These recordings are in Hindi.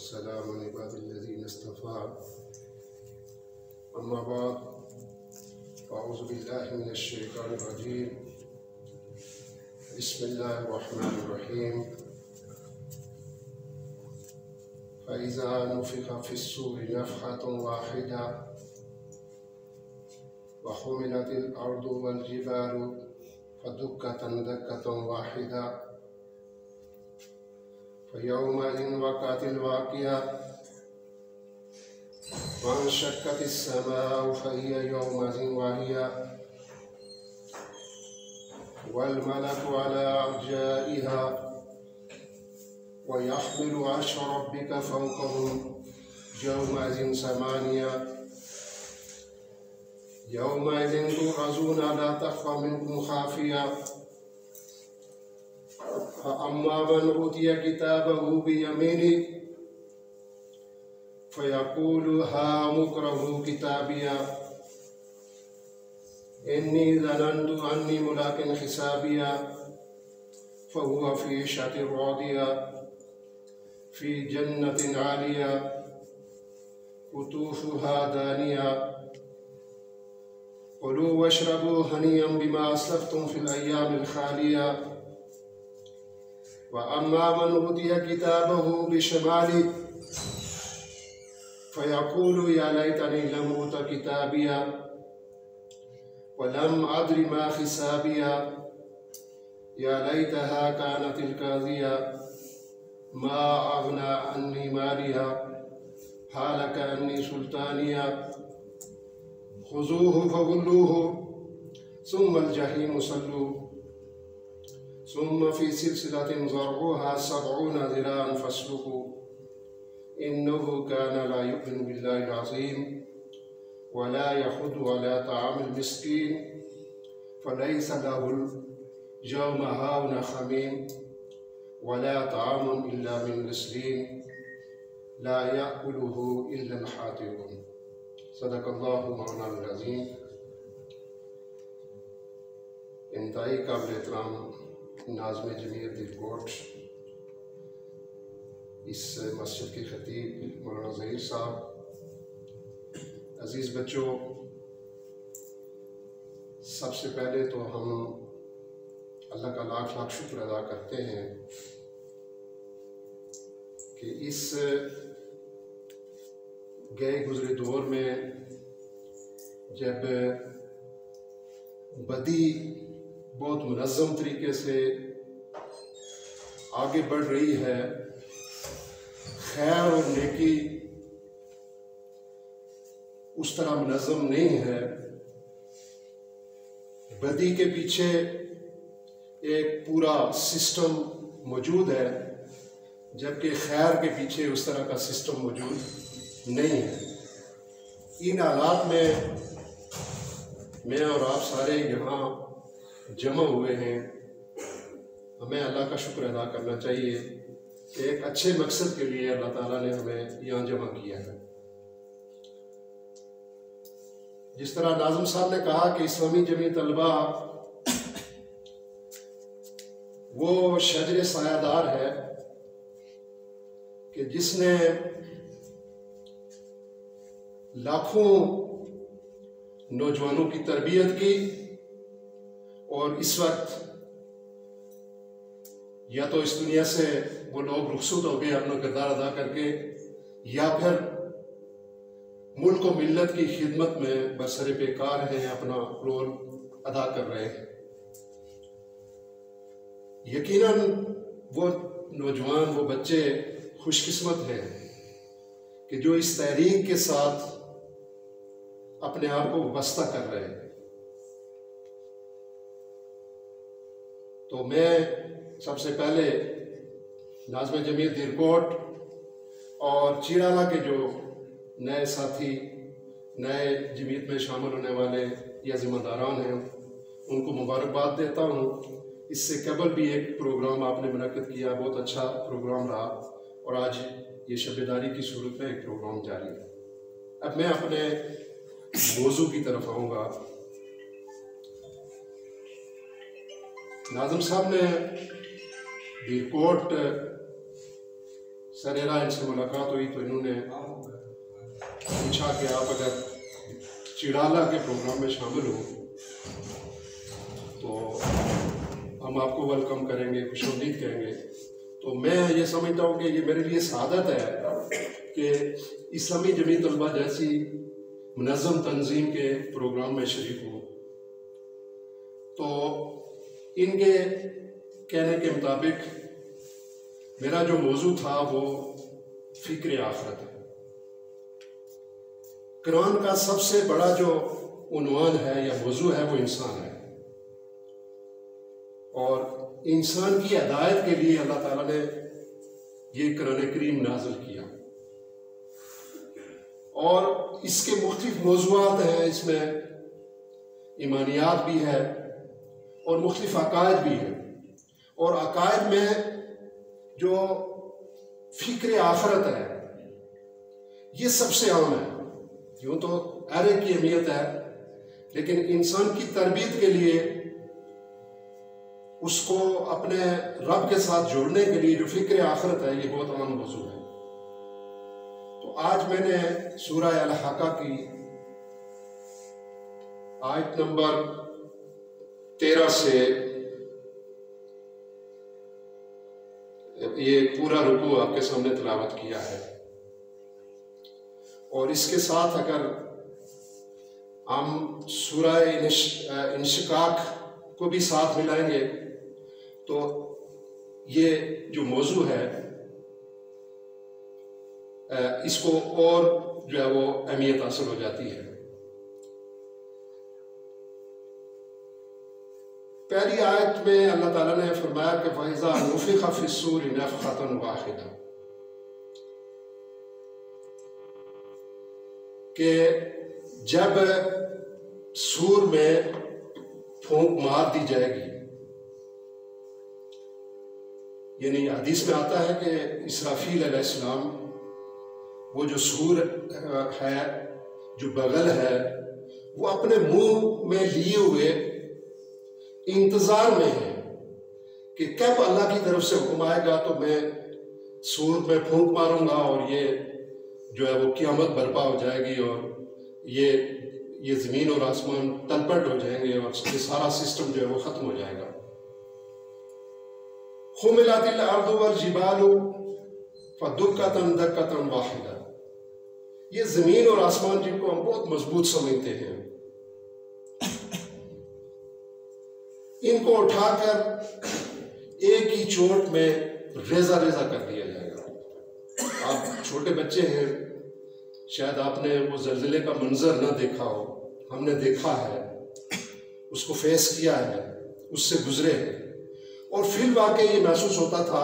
वस्सलामु अला इबादिल्लज़ीना इस्तफ़ा अम्मा बाद अऊज़ु बिल्लाहि मिनश शैतानिर रजीम बिस्मिल्लाहिर रहमानिर रहीम फ़इज़ा नुफ़िख़ फ़िस्सूरि नफ़ख़तुन वाहिदा व हुमिलतिल अर्दु वल जिबालु फ़दुक्कतन दक्कतन वाहिदा फ़यौमइज़िन वक़अतिल वाक़िअह वंशक़्क़तिस समाउ फ़हिय यौमइज़िन वाहिया वल मलकु अला अरजाइहा वयहमिलु अर्शा रब्बिका फ़ौक़हुम यौमइज़िन समानिया यौमइज़िन तुअज़ूना ला तख़फ़ा मिनकुम ख़ाफ़िया फ़अम्मा मन ऊतिय किताबहु बियमीनिही फ़यक़ूलु हाउम इक़्रऊ किताबिया इन्नी ज़नन्तु अन्नी मुलाक़िन हिसाबिया फ़हुव फ़ी ईशतिन रादिया फ़ी जन्नतिन आलिया क़ुतूफ़ुहा दानिया कुलू वशरबू हनीअम बिमा अस्लफ़्तुम फ़िल अय्यामिल ख़ालिया व अम्मा मन ऊतिय किताबहु बिशिमालिही फ़यक़ूलु या लैतनी लम ऊत किताबिया व लम अद्रि मा हिसाबिया या लैतहा कानतिल क़ाज़िया मा अग़ना अन्नी मालिया हालक अन्नी सुल्तानिया ख़ुज़ूहु फ़ग़ुल्लूहु सुम्मल जहीम सल्लूहु सुम्मा फ़ी सिलसिलतिन ज़रअुहा सबऊना ज़िराअन फ़स्लुकूहु इन्नहु काना ला युमिनु बिल्लाहिल अज़ीम व ला यहुद्दु अला तआमिल मिस्कीन फ़लैसा लहुल यौमा हाहुना हमीम व ला तआमुन इल्ला मिन ग़िस्लीन ला याकुलुहु इल्लल ख़ातिऊन। सदक़ल्लाहु मौलाना अज़ीम। इंतहाई काबिल एहतराम नाज़िम जमीयत दिलकोट, इस मस्जिद के खतीब मौलाना ज़हीर साहब, अज़ीज़ बच्चों, सबसे पहले तो हम अल्लाह का लाख लाख शुक्र अदा करते हैं कि इस गए गुज़रे दौर में जब बदी बहुत मुनज़्ज़म तरीके से आगे बढ़ रही है, खैर और नेकी उस तरह मुनज़्ज़म नहीं है, बदी के पीछे एक पूरा सिस्टम मौजूद है, जबकि खैर के पीछे उस तरह का सिस्टम मौजूद नहीं है। इन हालात में मैं और आप सारे यहाँ जमा हुए हैं। हमें अल्लाह का शुक्र अदा करना चाहिए कि एक अच्छे मकसद के लिए अल्लाह ताला ने हमें यहाँ जमा किया है। जिस तरह नाज़िम साहब ने कहा कि इस्लामी जमीयत तलबा वो शजर सायादार है कि जिसने लाखों नौजवानों की तरबियत की और इस वक्त या तो इस दुनिया से वो लोग रुखसत हो गए अपना किरदार अदा करके, या फिर मुल्क और मिल्लत की खिदमत में बरसरे बेकार हैं, अपना रोल अदा कर रहे हैं। यकीनन वो नौजवान, वो बच्चे खुशकिस्मत हैं कि जो इस तहरीक के साथ अपने आप को वाबस्ता कर रहे हैं। तो मैं सबसे पहले नाज़िम जमीयत दिलकोट और चीड़ाला के जो नए साथी, नए जमीयत में शामिल होने वाले या ज़िम्मेदारान हैं, उनको मुबारकबाद देता हूँ। इससे कबल भी एक प्रोग्राम आपने मुनक़्क़िद किया, बहुत अच्छा प्रोग्राम रहा, और आज ये शबेदारी की सूरत में एक प्रोग्राम जारी है। अब मैं अपने मौजू की तरफ आऊँगा। नाज़िम साहब ने दिलकोट सरेरा इनसे मुलाकात हुई तो इन्होंने पूछा कि आप अगर चिड़ाला के प्रोग्राम में शामिल हो तो हम आपको वेलकम करेंगे, खुशामदीद करेंगे। तो मैं ये समझता हूँ कि ये मेरे लिए सआदत है कि इस्लामी जमीयत तलबा जैसी मुनज़्ज़म तंजीम के प्रोग्राम में शरीक हूँ। तो इनके कहने के मुताबिक मेरा जो मौजू था वो फ़िक्र आखिरत है। कुरान का सबसे बड़ा जो उन्वान है या मौजू है वो इंसान है, और इंसान की हिदायत के लिए अल्लाह ताला ने ये कुरान करीम नाज़िल किया। और इसके मुख्तलिफ मौज़ूआत हैं, इसमें ईमानियात भी है और मुख्तलिफ अकायद भी है। और अकायद में जो फ़िक्र आखिरत है ये सबसे आम है। यूँ तो अरे की अहमियत है, लेकिन इंसान की तरबियत के लिए उसको अपने रब के साथ जोड़ने के लिए जो फ़िक्र आखिरत है ये बहुत आम मौजू है। तो आज मैंने सूरह अल-हक़्क़ा की आयत नंबर 13 से ये पूरा रुकू आपके सामने तिलावत किया है। और इसके साथ अगर हम सूरह इंशिकाक को भी साथ मिलाएंगे तो ये जो मौजू है इसको और जो है वो अहमियत हासिल हो जाती है। पहली आयत में अल्लाह ताला ने फरमाया कि फ़इज़ा नुफ़िख़ फ़िस्सूर नफ़ख़तन वाहिदा, कि जब सूर में फूंक मार दी जाएगी, यानी हदीस में आता है कि इसराफील अलैहिस्सलाम वो जो सूर है, जो बगल है, वो अपने मुंह में लिए हुए इंतजार में है कि कब अल्लाह की तरफ से हुक्म आएगा तो मैं सूर में फूंक मारूंगा और ये जो है वो क़यामत बर्पा हो जाएगी और ये ज़मीन और आसमान तलपट हो जाएंगे और ये सारा सिस्टम जो है वो ख़त्म हो जाएगा। हुमिलातिल अर्दु वल जिबालु फदुक्कतन दक्कतन वाहिदा, ये ज़मीन और आसमान जिनको हम बहुत मजबूत समझते हैं, इनको उठाकर एक ही चोट में रेजा रेजा कर दिया जाएगा। आप छोटे बच्चे हैं, शायद आपने वो ज़लज़ले का मंजर ना देखा हो, हमने देखा है, उसको फेस किया है, उससे गुजरे हैं, और फिर वाकई ये महसूस होता था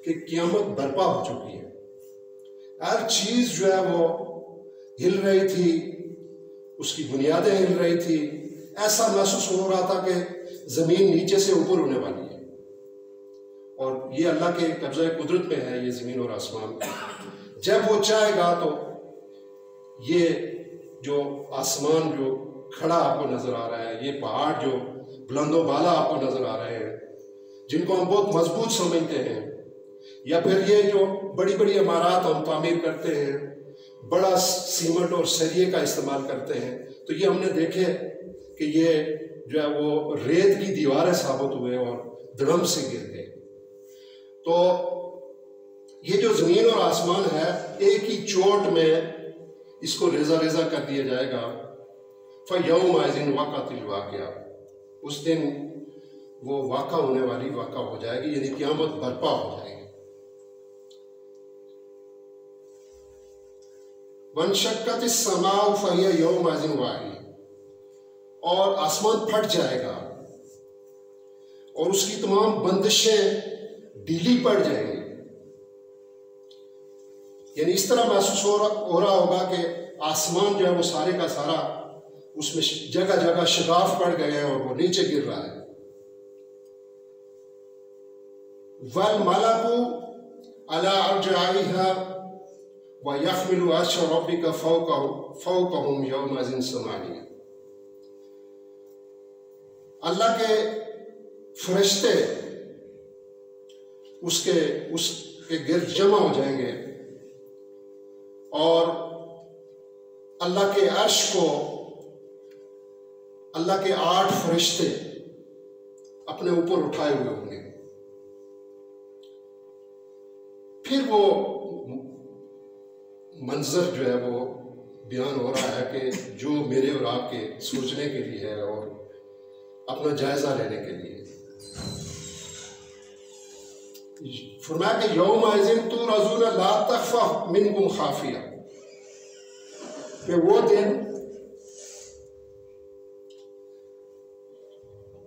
कि क़यामत बर्पा हो चुकी है। हर चीज़ जो है वो हिल रही थी, उसकी बुनियादें हिल रही थी, ऐसा महसूस हो रहा था कि ज़मीन नीचे से ऊपर होने वाली है। और ये अल्लाह के कब्ज़े कुदरत में है ये ज़मीन और आसमान। जब वो चाहेगा तो ये जो आसमान जो खड़ा आपको नज़र आ रहा है, ये पहाड़ जो बुलंदो बाला आपको नज़र आ रहे हैं, जिनको हम बहुत मजबूत समझते हैं, या फिर ये जो बड़ी बड़ी इमारत हम तामीर करते हैं, बड़ा सीमेंट और सरिये का इस्तेमाल करते हैं, तो ये हमने देखे कि ये जो है वो रेत की दीवारें साबित हुए और धड़म से गिर गए। तो ये जो ज़मीन और आसमान है, एक ही चोट में इसको रेजा रेजा कर दिया जाएगा। फ़यौमइज़िन वक़अतिल वाक़िआ, उस दिन वो वाक़ा होने वाली वाक़ा हो जाएगी, यानी क़यामत बर्पा हो जाएगी। वनशक्कतिस समाउ फ़हिय यौमइज़िन वाहिया, और आसमान फट जाएगा और उसकी तमाम बंदिशें ढीली पड़ जाएंगी। यानी इस तरह महसूस हो रहा होगा कि आसमान जो है वो सारे का सारा उसमें जगह जगह शगाफ पड़ गए हैं और वो नीचे गिर रहा है। वल मलकु अला अर्जाइहा व यहमिलु अर्श रब्बिका फौकहुम यौमइज़िन समानिया, अल्लाह के फरिश्ते उसके उस के गिर्द जमा हो जाएंगे और अल्लाह के अर्श को अल्लाह के 8 फरिश्ते अपने ऊपर उठाए हुए होंगे। फिर वो मंजर जो है वो बयान हो रहा है कि जो मेरे और आपके सोचने के लिए है और अपना जायजा लेने के लिए। फरमाया कि यौम तू रज़ूना ला तख़फ़ा मिनकुम खाफिया, कि वो दिन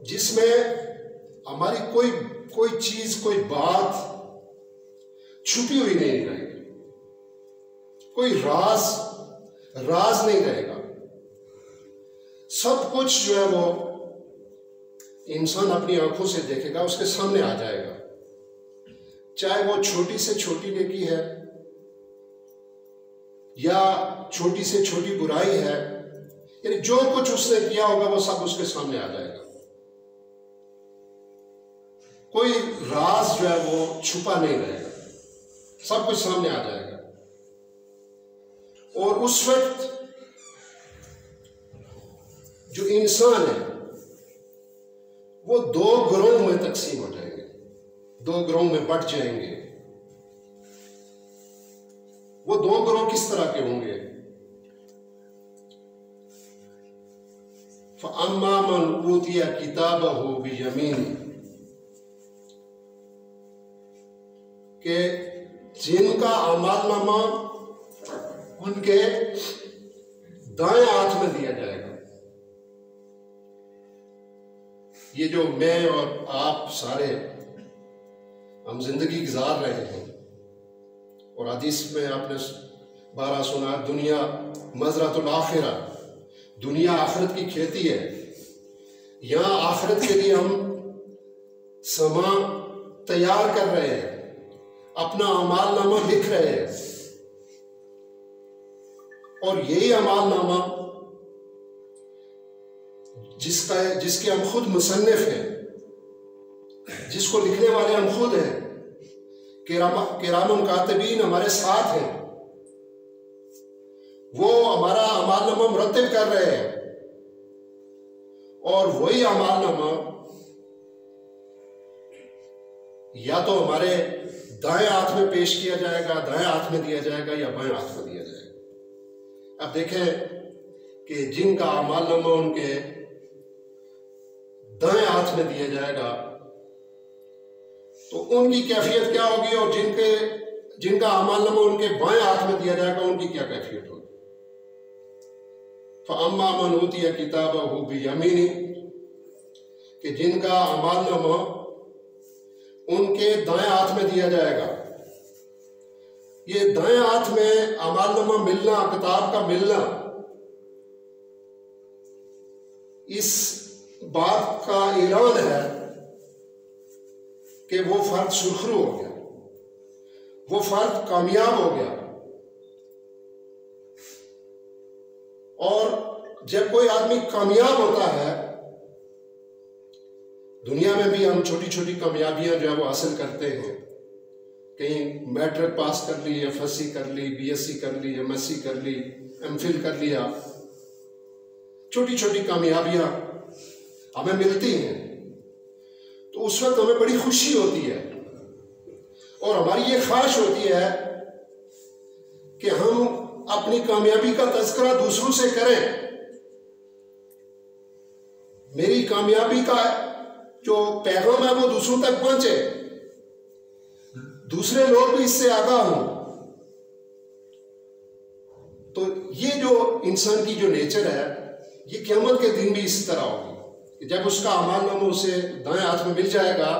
जिसमें हमारी कोई चीज, कोई बात छुपी हुई नहीं रहेगी, कोई राज नहीं रहेगा। सब कुछ जो है वो इंसान अपनी आंखों से देखेगा, उसके सामने आ जाएगा, चाहे वो छोटी से छोटी नेकी है या छोटी से छोटी बुराई है, यानी जो कुछ उसने किया होगा वो सब उसके सामने आ जाएगा। कोई राज जो है वो छुपा नहीं रहेगा, सब कुछ सामने आ जाएगा। और उस वक्त जो इंसान है वो 2 ग्रोह में तकसीम हो जाएंगे, 2 ग्रोह में बट जाएंगे। वो 2 ग्रोह किस तरह के होंगे? फ़अम्मा मन ऊतिया किताबहु बियमीनी, के जिनका अमालनामा उनके दाएं हाथ में दिया जाएगा। ये जो मैं और आप सारे हम जिंदगी गुजार रहे हैं, और हदीस में आपने 12 सुना, दुनिया मज़रअतुल आखिरा, दुनिया आखिरत की खेती है। यहां आखिरत के लिए हम समा तैयार कर रहे हैं, अपना अमालनामा लिख रहे हैं, और यही अमालनामा जिसके हम खुद मुसन्निफ हैं, जिसको लिखने वाले हम खुद हैं, किरामन कातिबीन हमारे साथ हैं, वो हमारा अमालनामा मुरत्तिब कर रहे हैं। और वही अमालनामा या तो हमारे दाएं हाथ में पेश किया जाएगा, दाएं हाथ में दिया जाएगा, या बाएं हाथ में दिया जाएगा। अब देखें कि जिनका अमालनामा उनके दाएं हाथ में दिया जाएगा तो उनकी कैफियत क्या होगी, और जिनका अमालनामा उनके बाएं हाथ में दिया जाएगा उनकी क्या कैफियत होगी। फ़अम्मा मन ऊतिया किताबहु बियमीनी, कि जिनका अमालनामा उनके दाएं हाथ में दिया जाएगा। ये दाएं हाथ में अमालनामा मिलना, किताब का मिलना, इस बात का ऐलान है कि वो फर्द सुरखरू हो गया, वो फर्द कामयाब हो गया। और जब कोई आदमी कामयाब होता है, दुनिया में भी हम छोटी छोटी कामयाबियां जो है वो हासिल करते हैं, कहीं मैट्रिक पास कर ली, एफएससी कर ली, बीएससी कर ली, एमएससी कर ली, एमफिल कर लिया, छोटी छोटी कामयाबियां हमें मिलती हैं, तो उस वक्त हमें बड़ी खुशी होती है और हमारी ये ख्वाहिश होती है कि हम अपनी कामयाबी का तज़किरा दूसरों से करें। मेरी कामयाबी का जो पैगाम है वो दूसरों तक पहुंचे, दूसरे लोग भी इससे आगाह हों। तो ये जो इंसान की जो नेचर है, ये क़यामत के दिन भी इस तरह होगी कि जब उसका अमालनामा उसे दाएं हाथ में मिल जाएगा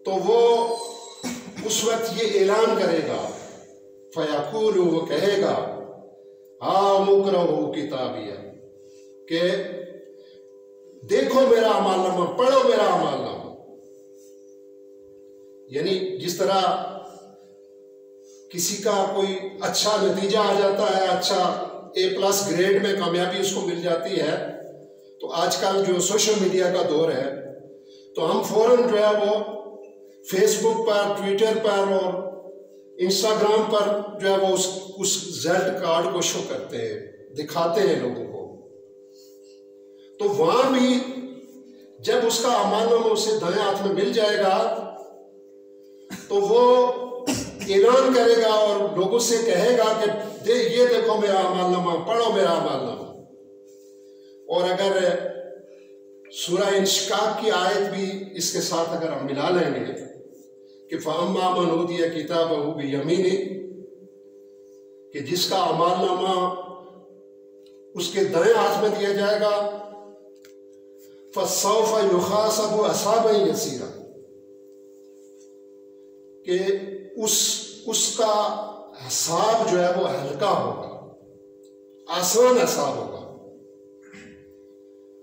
तो वो उस वक्त ये ऐलान करेगा, फयकूलु, वो कहेगा, हा मुकरहु किताबिया, कि देखो मेरा अमालनामा, पढ़ो मेरा अमालनामा। यानी जिस तरह किसी का कोई अच्छा नतीजा आ जाता है, अच्छा A+ ग्रेड में कामयाबी उसको मिल जाती है, तो आजकल जो सोशल मीडिया का दौर है, तो हम फौरन जो है वो फेसबुक पर, ट्विटर पर और इंस्टाग्राम पर जो है वो उस जेड कार्ड को शो करते हैं, दिखाते हैं लोगों को। तो वहां भी जब उसका अमालनामा उसे दाएं हाथ में मिल जाएगा तो वो ऐलान करेगा और लोगों से कहेगा कि ये देखो मेरा अमालनामा, पढ़ो मेरा अमालनामा। और अगर सूरह इंशिकाक की आयत भी इसके साथ अगर हम मिला लेंगे कि फ़अम्मा मन ऊतिया किताबहू बियमीनी, कि जिसका अमालनामा उसके दाएं हाथ में दिया जाएगा, फसौफ़ युहासबु हसाबन यसीरा, कि उसका हिसाब जो है वो हल्का होगा, आसान हिसाब होगा।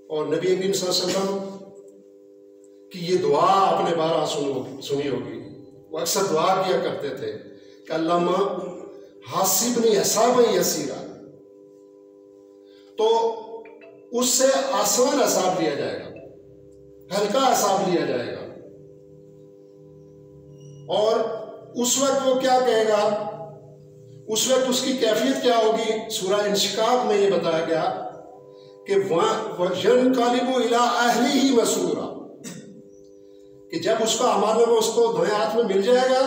और नबी करीम सल्लल्लाहु अलैहि वसल्लम की ये दुआ आपने 12 सुनी होगी। वो अक्सर दुआ किया करते थे कि अल्लाहुम्मा हासिबनी हिसाबन यसीरा, तो उससे आसान हिसाब लिया जाएगा, हल्का हिसाब लिया जाएगा। और उस वक्त वो क्या कहेगा, उस वक्त उसकी कैफियत क्या होगी। सूरह इंशिकाक में ये बताया गया कि वयनक़लिबु इला अहलिही मसूरा, कि जब उसका अमालनामा उसको दाएं हाथ में मिल जाएगा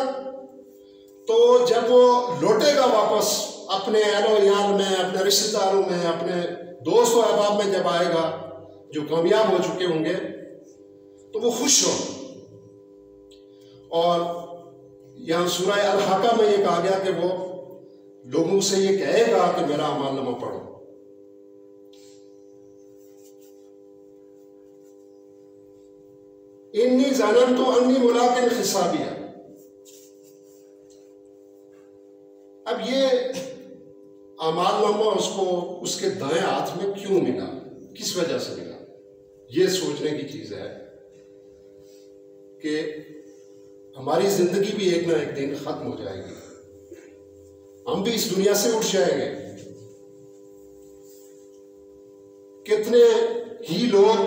तो जब वो लौटेगा वापस अपने अहलो-याल में, अपने रिश्तेदारों में, अपने दोस्त और अहबाब में जब आएगा जो कामयाब हो चुके होंगे, तो वो खुश हो। और यहाँ सूरह अल-हाक़ा में ये कहा गया कि वो लोगों से ये कहेगा कि मेरा अमालनामा पढ़ो। इन्नी ज़ननतु अन्नी मुलाक़िन हिसाबिया। अब ये अमालनामा उसको उसके दाएं हाथ में क्यों मिला, किस वजह से मिला, ये सोचने की चीज है कि हमारी जिंदगी भी एक ना एक दिन खत्म हो जाएगी, हम भी इस दुनिया से उठ जाएंगे। कितने ही लोग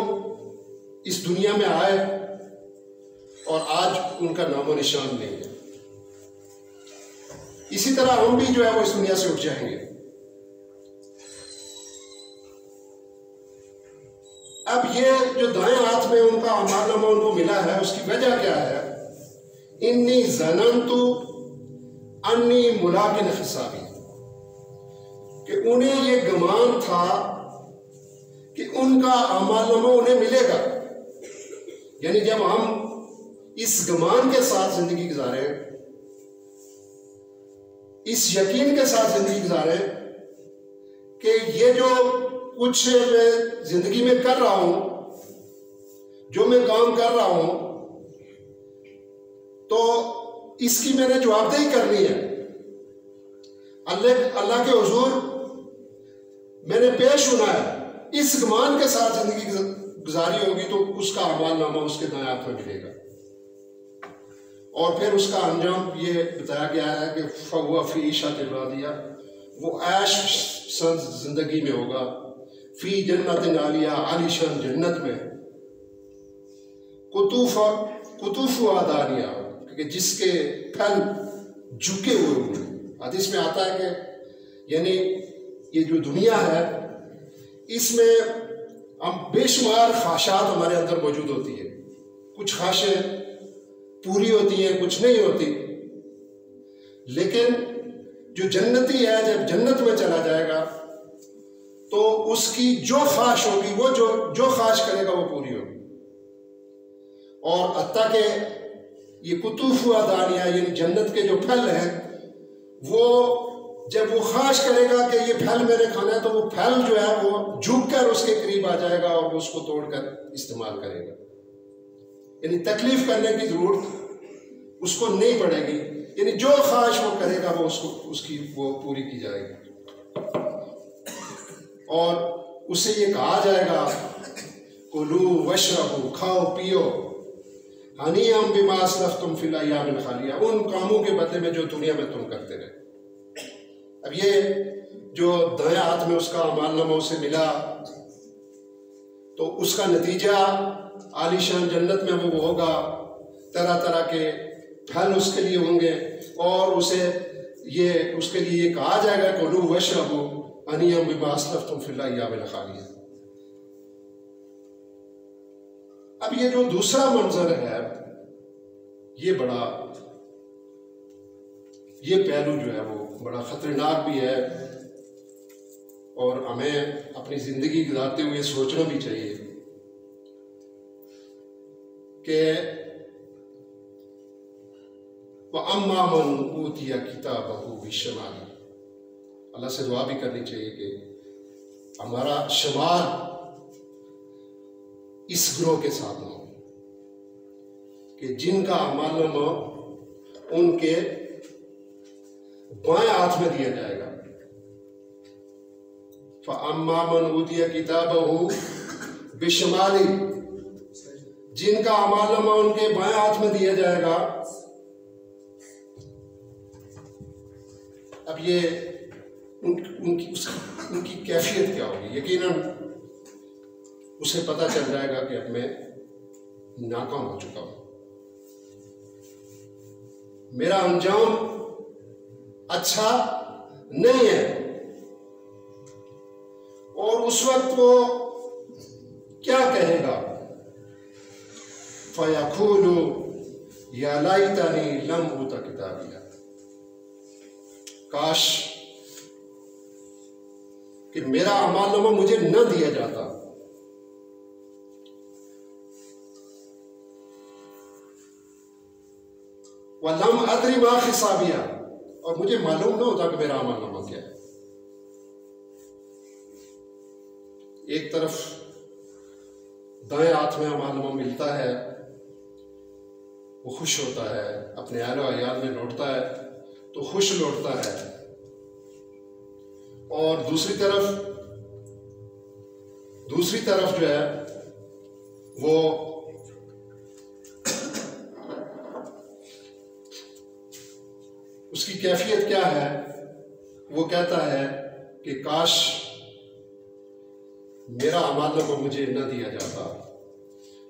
इस दुनिया में आए और आज उनका नामो निशान नहीं है। इसी तरह हम भी जो है वो इस दुनिया से उठ जाएंगे। अब ये जो दाएं हाथ में उनका अमालनामा उनको मिला है, उसकी वजह क्या है। इन्नी ज़ननतु अन्नी मुलाक़िन हिसाबी, कि उन्हें ये गुमान था कि उनका अमालनामा उन्हें मिलेगा। यानी जब हम इस गुमान के साथ जिंदगी गुजारे, इस यकीन के साथ जिंदगी गुजारे कि ये जो कुछ मैं जिंदगी में कर रहा हूं, जो मैं काम कर रहा हूं, तो इसकी मैंने जवाबदेही करनी है। अल्लाह के हुजूर मैंने पेश होना है। इस गुमान के साथ जिंदगी गुजारी होगी तो उसका अमालनामा उसके दाएं हाथ में मिलेगा। और फिर उसका अंजाम ये बताया गया है कि फहुवा फी ईशातिन रादिया, वो ऐश जिंदगी में होगा, फी जन्नतिन आलिया, आलीशान जन्नत में, कुतूफ़ आदानिया, कि जिसके फल झुके हुए होंगे। हदीस में आता है कि यानी ये जो दुनिया है इसमें हम बेशुमार ख्वाहिशात हमारे अंदर मौजूद होती है। कुछ ख्वाहिशें पूरी होती हैं, कुछ नहीं होती। लेकिन जो जन्नती है जब जन्नत में चला जाएगा तो उसकी जो ख्वाहिश होगी, वो जो ख्वाहिश करेगा वो पूरी होगी। और हत्ता के ये कुतूफ़ दानिया यानी जन्नत के जो फल हैं, वो जब वो ख्वाहिश करेगा कि ये फल मैंने खाना है, तो वो फल जो है वो झुककर उसके करीब आ जाएगा और उसको तोड़कर इस्तेमाल करेगा। यानी तकलीफ करने की जरूरत उसको नहीं पड़ेगी। यानी जो ख्वाहिश वो करेगा वो उसकी पूरी की जाएगी। और उसे ये कहा जाएगा कुलू वशरबू, खाओ पियो, हनीअम बिमा असलफ्तुम फिल अय्यामिल खालिया, उन कामों के बदले में जो दुनिया में तुम करते रहे। अब ये जो दाएं हाथ में उसका अमालनामा उसे मिला, तो उसका नतीजा आलीशान जन्नत में वो होगा तरह तरह के फल उसके लिए होंगे और उसके लिए ये कहा जाएगा कुलू वशरबू अनियम बिमा अस्लफ्तुम फिल अय्यामिल खालिया। अब ये जो दूसरा मंजर है, ये पहलू जो है वो बड़ा खतरनाक भी है और हमें अपनी जिंदगी गुजारते हुए सोचना भी चाहिए कि अम्मा मन ऊतिया किताबहू बिशमाली, अल्लाह से दुआ भी करनी चाहिए कि हमारा शुमार इस ग्रोह के साथ हो कि जिनका अमालनामा उनके बाएं हाथ में दिया जाएगा। फअम्मा मन ऊतिया किताबहू बिशमाली, जिनका अमालनामा उनके बाएं हाथ में दिया जाएगा। अब ये उनकी कैफियत क्या होगी? यकीनन उसे पता चल जाएगा कि अब मैं नाकाम हो चुका हूं, मेरा अंजाम अच्छा नहीं है। और उस वक्त वो क्या कहेगा? फयक़ूलु या लैतनी लम ऊता किताबिया, काश कि मेरा अमालनामा मुझे न दिया जाता। वलम अदरी मा हिसाबिया, और मुझे मालूम ना होता कि मेरा अमालनामा क्या है। एक तरफ दाएं हाथ में अमालनामा मिलता है, वो खुश होता है, अपने अहलो अयाल में लौटता है तो खुश लौटता है, और दूसरी तरफ जो है वो उसकी कैफियत क्या है? वो कहता है कि काश मेरा अमालनामा मुझे न दिया जाता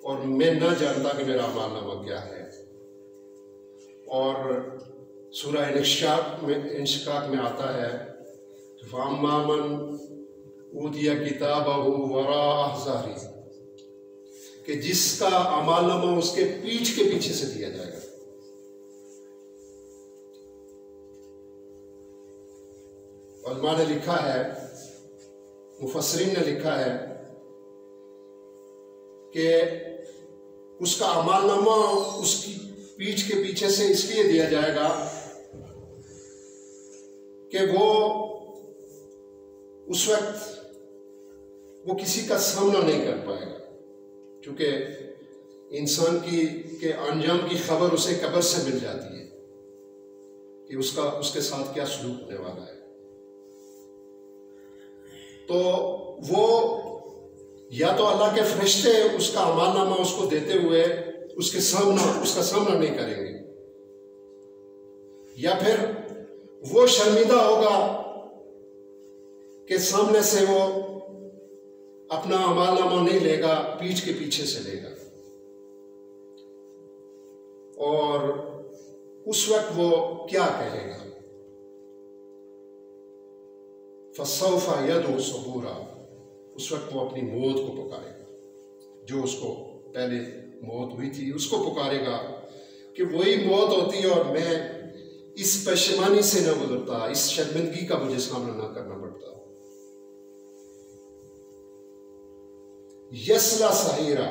और मैं न जानता कि मेरा अमालनामा क्या है। और सूरह इंशिकाक में आता है फ़अम्मा मन ऊतिया किताबहू वराअ ज़हरी, कि जिसका अमालनामा उसके पीठ के पीछे से दिया जाएगा। उलमा ने लिखा है, मुफस्सिरीन ने लिखा है कि उसका अमालनामा उसकी पीठ के पीछे से इसलिए दिया जाएगा कि वो उस वक्त वो किसी का सामना नहीं कर पाएगा, क्योंकि इंसान के अंजाम की खबर उसे कब्र से मिल जाती है कि उसके साथ क्या सलूक होने वाला है। तो वो या तो अल्लाह के फरिश्ते उसका अमालनामा उसको देते हुए उसका सामना नहीं करेंगे, या फिर वो शर्मिंदा होगा कि सामने से वो अपना अमालनामा नहीं लेगा, पीठ के पीछे से लेगा। और उस वक्त वो क्या कहेगा? फसौफा यदउ सबूरा, उस वक्त वो अपनी मौत को पुकारेगा, जो उसको पहले मौत हुई थी उसको पुकारेगा कि वही मौत होती और मैं इस परेशानी से न गुजरता, इस शर्मिंदगी का मुझे सामना ना करना पड़ता। यसला सहीरा,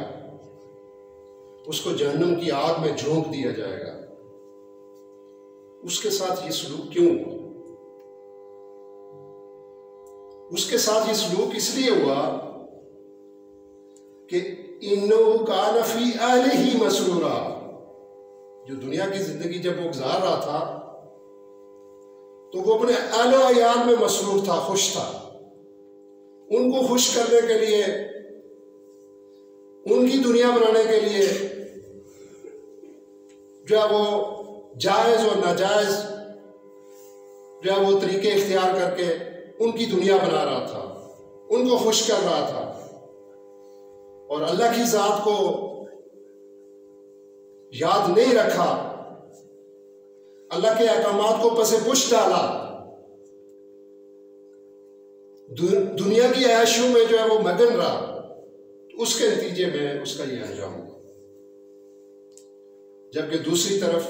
उसको जहन्नम की आग में झोंक दिया जाएगा। उसके साथ ये सलूक क्यों हुआ? उसके साथ ये सलूक इसलिए हुआ कि इन्नहु कान फी अहलिही मसरूरा, जो दुनिया की जिंदगी जब वो गुजार रहा था तो वो अपने अहलो अयाल में मसरूर था, खुश था। उनको खुश करने के लिए, उनकी दुनिया बनाने के लिए जो है वो जायज और नाजायज जो है वो तरीके इख्तियार करके उनकी दुनिया बना रहा था, उनको खुश कर रहा था। और अल्लाह की ज़ात को याद नहीं रखा, अल्लाह के अहकामात को पसे पुश डाला, दुनिया की ऐशों में जो है वो मगन रहा, तो उसके नतीजे में उसका ये अंजाम हुआ। जबकि दूसरी तरफ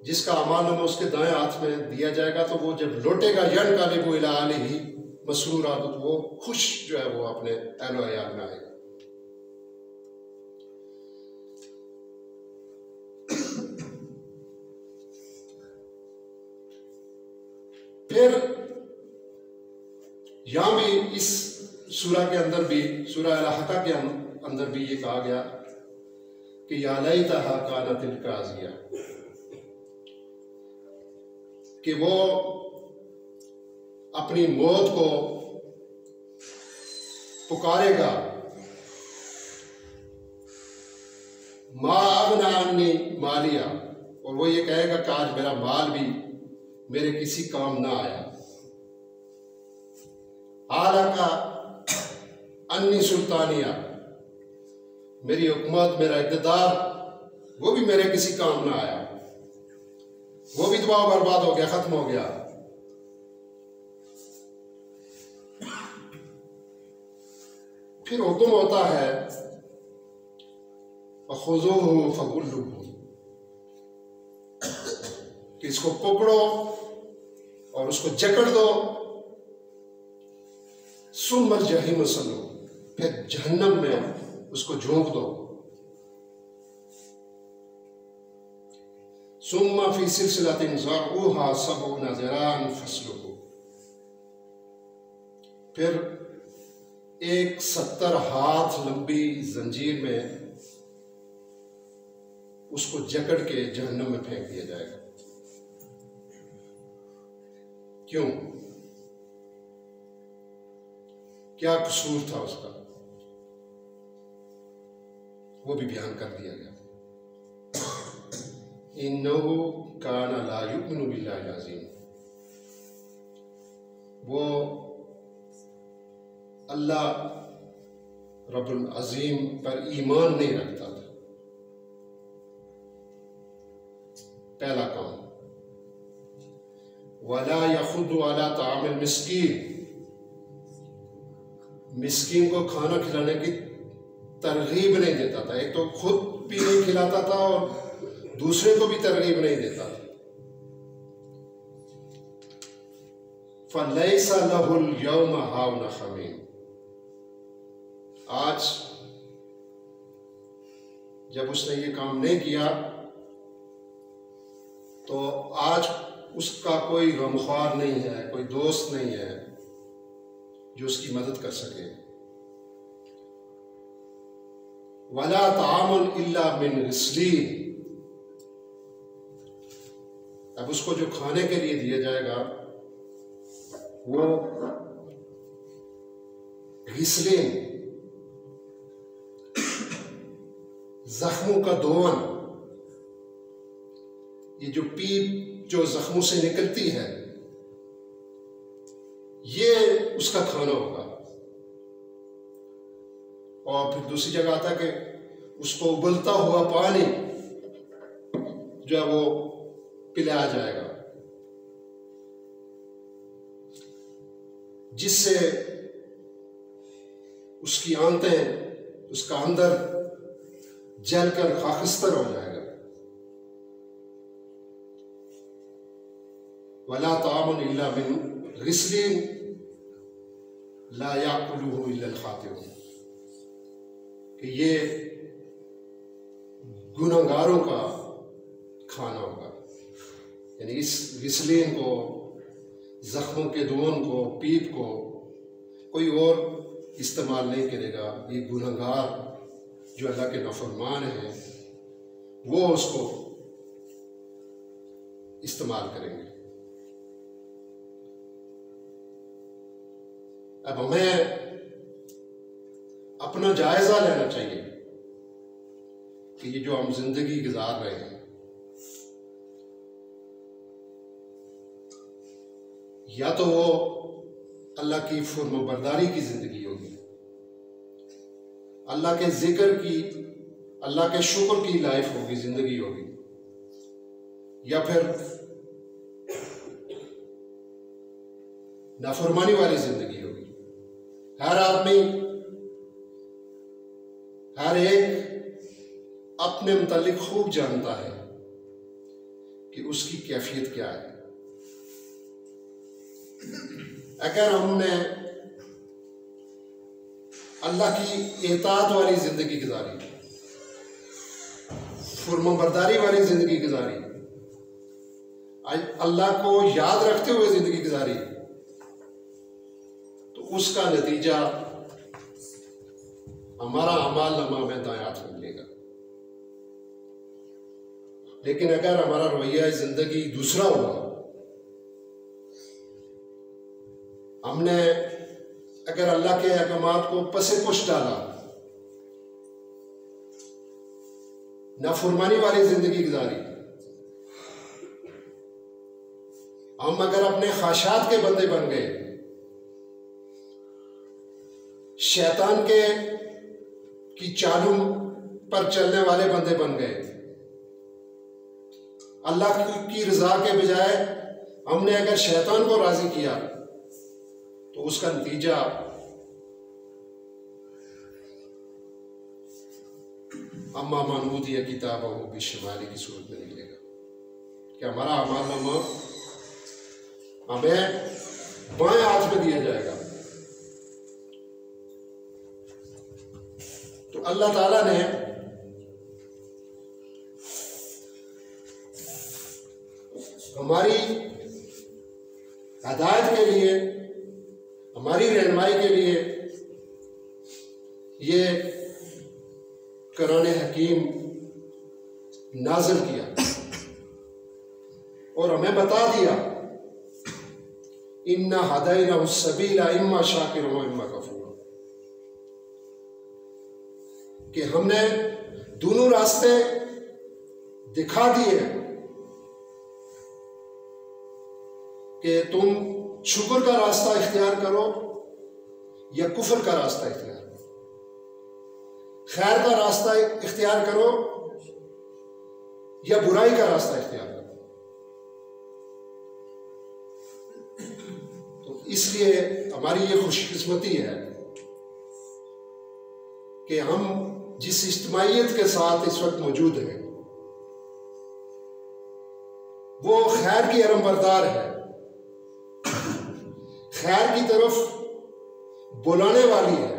जिसका अमाल उसके दाएं हाथ में दिया जाएगा, तो वो जब लौटेगा यन कालिबु इला आलिही मसरूरा, तो वो खुश जो है वो अपने अहलो अयाल में आएगा। फिर यहां भी इस सूरा के अंदर भी, सूरा अल-हक़ा के अंदर भी ये कहा गया कि या लैतहा कानतिल काज़िया, कि वो अपनी मौत को पुकारेगा, मा अगना अन्नी मालिया, और वो ये कहेगा कि आज मेरा माल भी मेरे किसी काम ना आया। हालांकि अन्नी सुल्तानिया, मेरी हुकूमत, मेरा इक़्तिदार, वो भी मेरे किसी काम ना आया, वो भी तबाह बर्बाद हो गया, खत्म हो गया। फिर हुक्म होता है ख़ुज़ूहु फ़ग़ुल्लूहु, कि इसको पकड़ो और उसको जकड़ दो, सुम्मल जहीम सल्लू, फिर जहन्नम में उसको झोंक दो, सुम्मा फी सिलसिलतिन ज़रऊहा सबऊना ज़िराअन फस्लुहु, फिर एक 70 हाथ लंबी जंजीर में उसको जकड़ के जहन्नम में फेंक दिया जाएगा। क्यों? क्या कसूर था उसका, वो भी बयान कर दिया गया। इन्नहु काना ला युमिनु बिल्लाहिल अज़ीम, वो अल्लाह रब्बुल अज़ीम पर ईमान नहीं रखता था। पहला काम, वला यखुदु अला तामिल मिस्कीन, मिस्कीन को खाना खिलाने की तरगीब नहीं देता था। एक तो खुद भी नहीं खिलाता था और दूसरे को भी तरगीब नहीं देता था। फलैसा लहुल यौम हाउना हमीम, आज जब उसने ये काम नहीं किया तो आज उसका कोई गमख्वार नहीं है, कोई दोस्त नहीं है जो उसकी मदद कर सके। वला तामुन इल्ला मिन गिस्लीन, अब उसको जो खाने के लिए दिया जाएगा वो गिस्लीन, जख्मों का धोवन, ये जो पीप जो जख्मों से निकलती है, ये उसका खाना होगा। और फिर दूसरी जगह आता है कि उसको उबलता हुआ पानी जो है वो पिलाया जाएगा, जिससे उसकी आंतें, उसका अंदर जलकर खाकिस्तर हो जाएगा। वला तामुन इल्ला मिन गिस्लीन ला याकुलुहु इल्ला अल-खातिऊन, कि ये गुनहगारों का खाना होगा। यानी इस गिस्लीन को, जख्मों के धोन को, पीप को कोई और इस्तेमाल नहीं करेगा। ये गुनहगार जो अल्लाह के नाफरमान हैं वो उसको इस्तेमाल करेंगे। अब हमें अपना जायजा लेना चाहिए कि ये जो हम जिंदगी गुजार रहे हैं, या तो वो अल्लाह की फुर्माबरदारी की जिंदगी होगी, अल्लाह के जिक्र की, अल्लाह के शुक्र की लाइफ होगी, जिंदगी होगी, या फिर नाफरमानी वाली जिंदगी होगी। हर आदमी, हर एक अपने मुतालिक खूब जानता है कि उसकी कैफियत क्या है। अगर हमने अल्लाह की इताअत वाली जिंदगी गुजारी, फुरमाबरदारी वाली जिंदगी गुजारी, अल्लाह को याद रखते हुए जिंदगी गुजारी, तो उसका नतीजा हमारा अमाल नामा में दाएं हाथ में मिलेगा। लेकिन अगर हमारा रवैया जिंदगी दूसरा हुआ, हमने अगर अल्लाह के अहकामात को पसे पुश डाला, नाफरमानी वाली जिंदगी गुजारी, हम अगर अपने ख्वाहिशात के बंदे बन गए, शैतान की चालों पर चलने वाले बंदे बन गए, अल्लाह की रजा के बजाय हमने अगर शैतान को राजी किया, तो उसका नतीजा अम्मा मानूद या किताब हो बिशमाली की सूरत में निकलेगा कि हमारा अमाल नामा हमें बाएं हाथ में दिया जाएगा। तो अल्लाह ताला ने हमारी हिदायत के लिए, हमारी रहनुमाई के लिए ये कुरान हकीम नाज़िल किया और हमें बता दिया, इन्ना हदैना सबीला इम्मा शाकिर व इम्मा कफूर, कि हमने दोनों रास्ते दिखा दिए कि तुम शुक्र का रास्ता इख्तियार करो या कुफर का रास्ता इख्तियार करो, खैर का रास्ता इख्तियार करो या बुराई का रास्ता इख्तियार करो। तो इसलिए हमारी ये खुशकिस्मती है कि हम जिस इज्तिमाइयत के साथ इस वक्त मौजूद हैं, वो खैर की अलमबरदार है, खैर की तरफ बुलाने वाली है।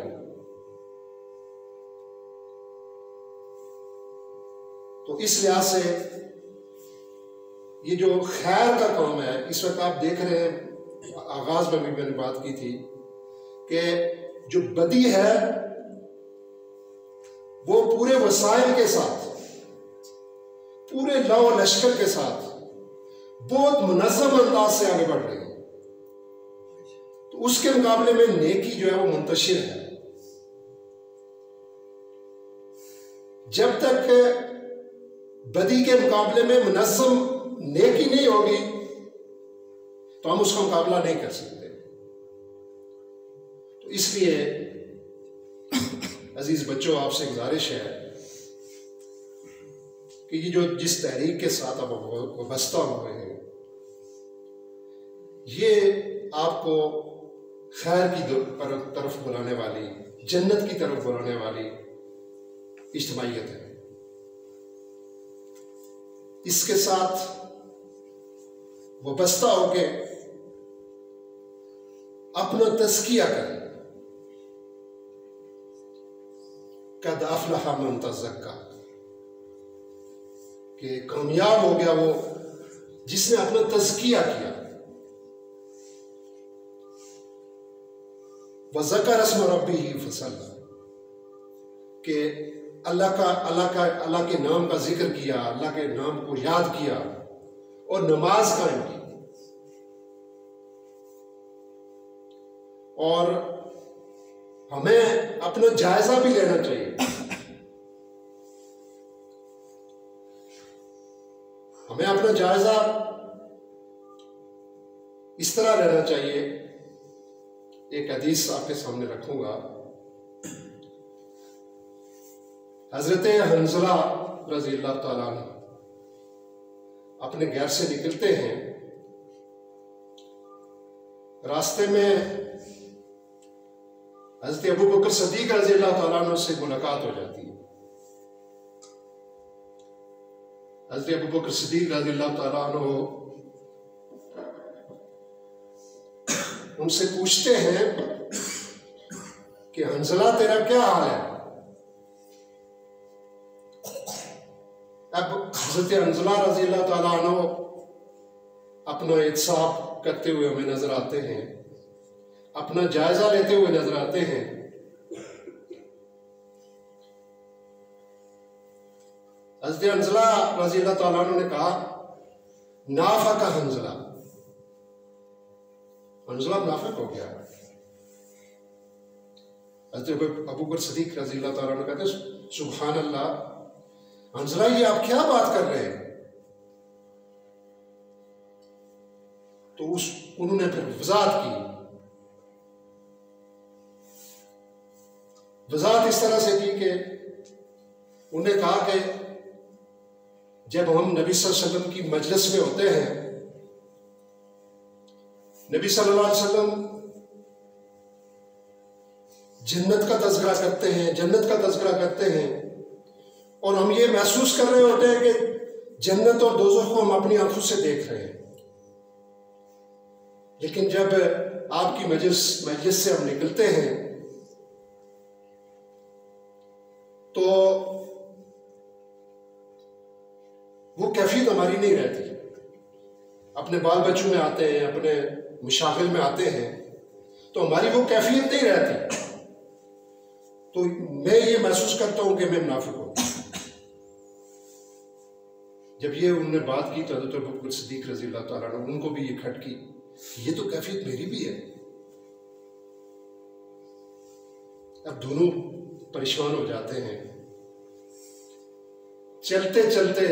तो इस लिहाज से ये जो खैर का काम है, इस वक्त आप देख रहे हैं, आगाज में भी मैंने बात की थी कि जो बदी है वो पूरे वसाइल के साथ, पूरे लौ लश्कर के साथ बहुत मुनज़्ज़म अंदाज से आगे बढ़ रही है। तो उसके मुकाबले में नेकी जो है वो मुंतशिर है। जब तक बदी के मुकाबले में मुनज़्ज़म नेकी नहीं होगी, तो हम उसका मुकाबला नहीं कर सकते। तो इसलिए अजीज बच्चों, आपसे गुजारिश है कि ये जो जिस तहरीक के साथ आप वाबस्ता हुए हैं, ये आपको खैर की तरफ बुलाने वाली, जन्नत की तरफ बुलाने वाली इज्तिमाइयत है। इसके साथ वाबस्ता होके अपना तज़किया करें। कद अफ़लह मन तज़क्का, कि कामयाब हो गया वो जिसने अपना तज़किया किया। वज़कर अस्म रब्बिही फसल्ला, कि अल्लाह के नाम का जिक्र किया, अल्लाह के नाम को याद किया और नमाज कायम की। और हमें अपना जायजा भी लेना चाहिए। हमें अपना जायजा इस तरह लेना चाहिए। एक हदीस आपके सामने रखूंगा हजरत हंजला रजी अल्लाह ताला अन्हु अपने घर से निकलते हैं। रास्ते में हजरत अबू बकर सिद्दीक रजी अल्लाह ताला अन्हु से मुलाकात हो जाती है। हजरत अबू बकर सिद्दीक रजी अल्लाह ताला अन्हु उनसे पूछते हैं कि हंजला तेरा क्या हाल है। अब हजरत हंजला रजी अल्लाह ताला अन्हु अपना इंसाफ करते हुए हमें नजर आते हैं, अपना जायजा लेते हुए नजर आते हैं। हजरत हंजला रजी अल्लाह ताला अन्हु ने कहा, नाफा का हंजला, हंजला मुनाफिक हो गया। हजरत अबू बकर सिद्दीक रजी अल्लाह ताला अन्हु कहते, सुभान अल्लाह, हंजला ये आप क्या बात कर रहे हैं। तो उन्होंने फिर वजाहत की। वजाहत इस तरह से की कि उन्हें कहा कि जब हम नबी सल्लल्लाहु अलैहि वसल्लम की मजलिस में होते हैं, नबी सल्लल्लाहु अलैहि वसल्लम जन्नत का तज़किरा करते हैं, जन्नत का तज़किरा करते हैं, और हम ये महसूस कर रहे होते हैं कि जन्नत और दोज़ख को हम अपनी आंखों से देख रहे हैं। लेकिन जब आपकी मजलिस से हम निकलते हैं तो वो कैफियत हमारी नहीं रहती। अपने बाल बच्चों में आते हैं, अपने मुशागिल में आते हैं, तो हमारी वो कैफियत नहीं रहती। तो मैं ये महसूस करता हूं कि मैं मुनाफिक हूं। जब ये उन्होंने बात की तो हज़रत अबू बकर सिद्दीक रज़ी अल्लाह ताला अन्हु उनको भी ये खटकी, ये तो कैफियत मेरी भी है। अब दोनों परेशान हो जाते हैं। चलते चलते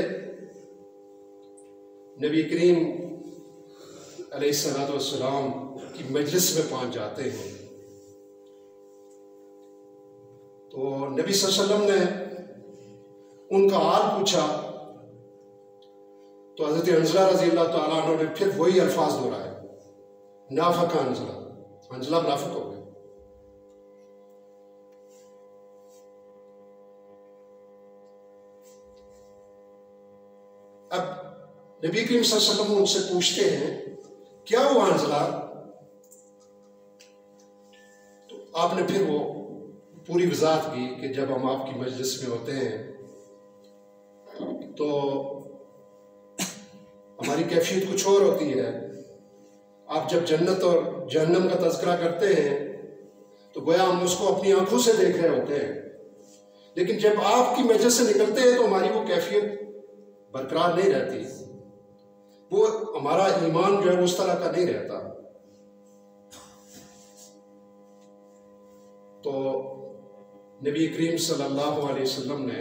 नबी करीम अलैहिस्सलाम की मजलिस में पहुंच जाते हैं। तो नबी सल्लल्लाहु अलैहि वसल्लम ने उनका हाल पूछा तो हज़रत हंजला रज़ी अल्लाह ताला अन्हु ने फिर वही अल्फाज दोहराए, नाफका हंजला, हंजला मुनाफिक हो गए। अब नबी करीम सल्लल्लाहु अलैहि वसल्लम उनसे पूछते हैं, क्या हुआ हंजला? तो आपने फिर वो पूरी वजाहत की कि जब हम आपकी मजलिस में होते हैं तो हमारी कैफियत कुछ और होती है। आप जब जन्नत और जहन्नम का तज़किरा करते हैं तो गोया हम उसको अपनी आंखों से देख रहे होते हैं, लेकिन जब आपकी मजलिस से निकलते हैं तो हमारी वो कैफियत बरकरार नहीं रहती। वो हमारा ईमान जो है उस तरह का नहीं रहता। तो नबी करीम सल्लल्लाहु अलैहि वसल्लम ने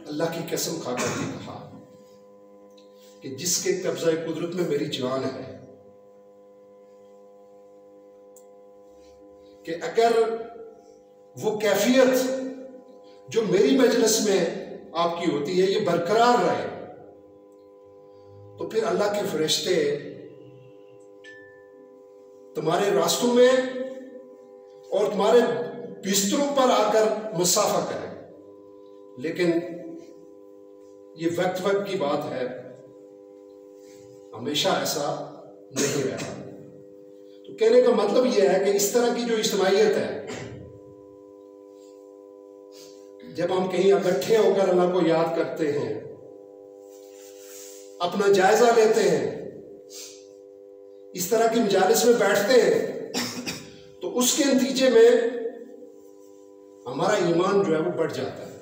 अल्लाह की कसम खाकर ये कहा कि जिसके कब्ज़ा कुदरत में मेरी जान है, कि अगर वो कैफियत जो मेरी मजलिस में आपकी होती है ये बरकरार रहे तो फिर अल्लाह के फरिश्ते तुम्हारे रास्तों में और तुम्हारे बिस्तरों पर आकर मुसाफा करें। लेकिन ये वक्त वक्त की बात है, हमेशा ऐसा नहीं रहता। तो कहने का मतलब यह है कि इस तरह की जो इज्तिमाइयत है, जब हम कहीं इकट्ठे होकर अल्लाह को याद करते हैं, अपना जायजा लेते हैं, इस तरह की मजालिस में बैठते हैं, तो उसके नतीजे में हमारा ईमान जो है वो बढ़ जाता है,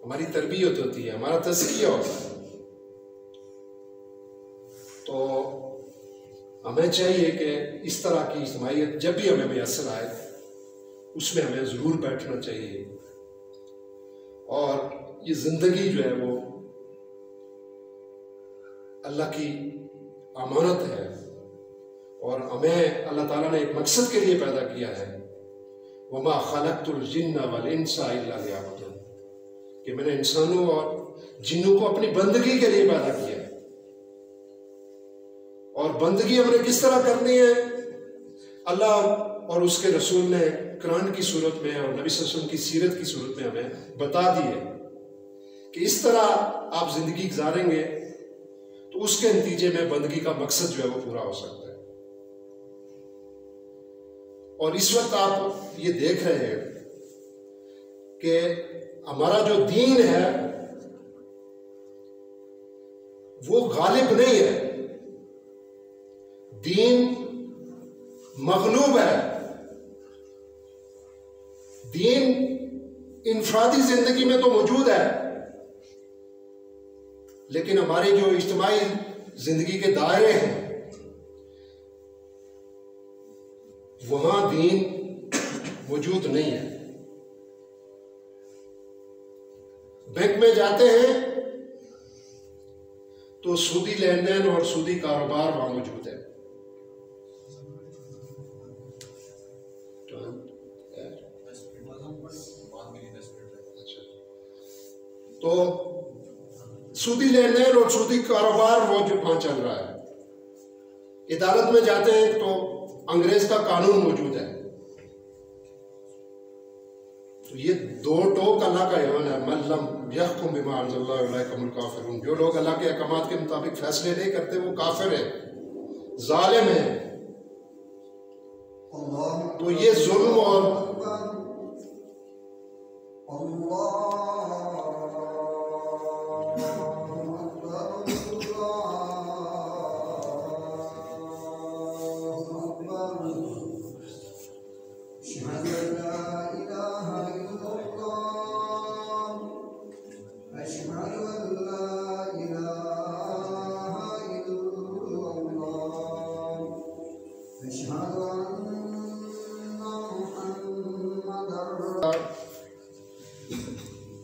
हमारी तरबियत होती है, हमारा तज़किया होता है। तो हमें चाहिए कि इस तरह की इज्तिमाइयत जब भी हमें मैसर आए उसमें हमें ज़रूर बैठना चाहिए। और ये ज़िंदगी जो है वो अल्लाह की अमानत है और हमें अल्लाह ताला ने एक मकसद के लिए पैदा किया है, वमा खलक़्तुल जिन्ना वल इंसा इल्ला लियअबुदून, कि मैंने इंसानों और जिन्नों को अपनी बंदगी के लिए पैदा किया है। और बंदगी हमने किस तरह करनी है, अल्लाह और उसके रसूल ने कुरान की सूरत में और नबी सल्लल्लाहु अलैहि वसल्लम की सीरत की सूरत में हमें बता दी है कि इस तरह आप जिंदगी गुजारेंगे तो उसके नतीजे में बंदगी का मकसद जो है वो पूरा हो सकता है। और इस वक्त आप ये देख रहे हैं कि हमारा जो दीन है वो गालिब नहीं है, दीन मगलूब है। दीन इंफरादी जिंदगी में तो मौजूद है, लेकिन हमारी जो इज्तिमाई जिंदगी के दायरे हैं वहां दीन मौजूद नहीं है। बैंक में जाते हैं तो सूदी लेन देन और सूदी कारोबार वहां मौजूद है। तो सूदी लेन देन और सूदी कारोबार वो जो वहां चल रहा है। अदालत में जाते हैं तो अंग्रेज का कानून मौजूद है। तो ये दो टोक अल्लाह का ईमान है, मल्लम यहकुम बिमा अंज़लल्लाहु उलाइका हुमुल काफ़िरून, जो लोग अल्लाह के अहकामात के मुताबिक फैसले नहीं करते वो काफिर है, जालिम है। तो ये जुल्म और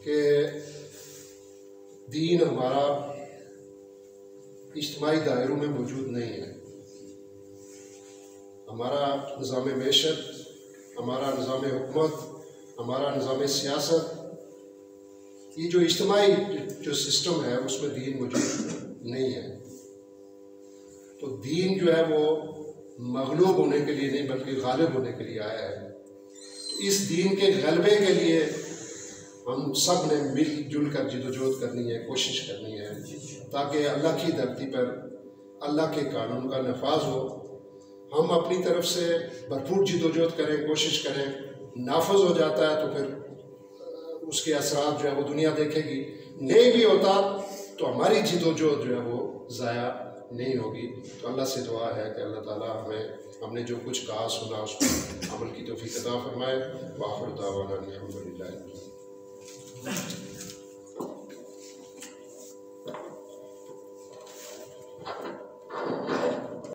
के दीन हमारा इज्तिमाई दायरों में मौजूद नहीं है। हमारा निज़ाम मेशत, हमारा निज़ाम हुकूमत, हमारा निज़ाम सियासत, ये जो इज्तिमाई जो सिस्टम है उसमें दीन मौजूद नहीं है। तो दीन जो है वो मगलूब होने के लिए नहीं बल्कि गालिब होने के लिए आया है। तो इस दीन के गलबे के लिए हम सब ने मिलजुल कर जिदोजहद करनी है, कोशिश करनी है, ताकि अल्लाह की धरती पर अल्लाह के कानून का नफाज हो। हम अपनी तरफ से भरपूर जिदोजहद करें, कोशिश करें, नाफज हो जाता है तो फिर उसके असरात जो है वो दुनिया देखेगी, नहीं भी होता तो हमारी जिदोजहद जो है वो ज़ाया नहीं होगी। तो अल्लाह से दुआ है कि अल्लाह ताला हमने जो कुछ कहा सुना उस पर अमल की तौफीक अता फरमाए। व आखिर दावाना अल्हम्दुलिल्लाह।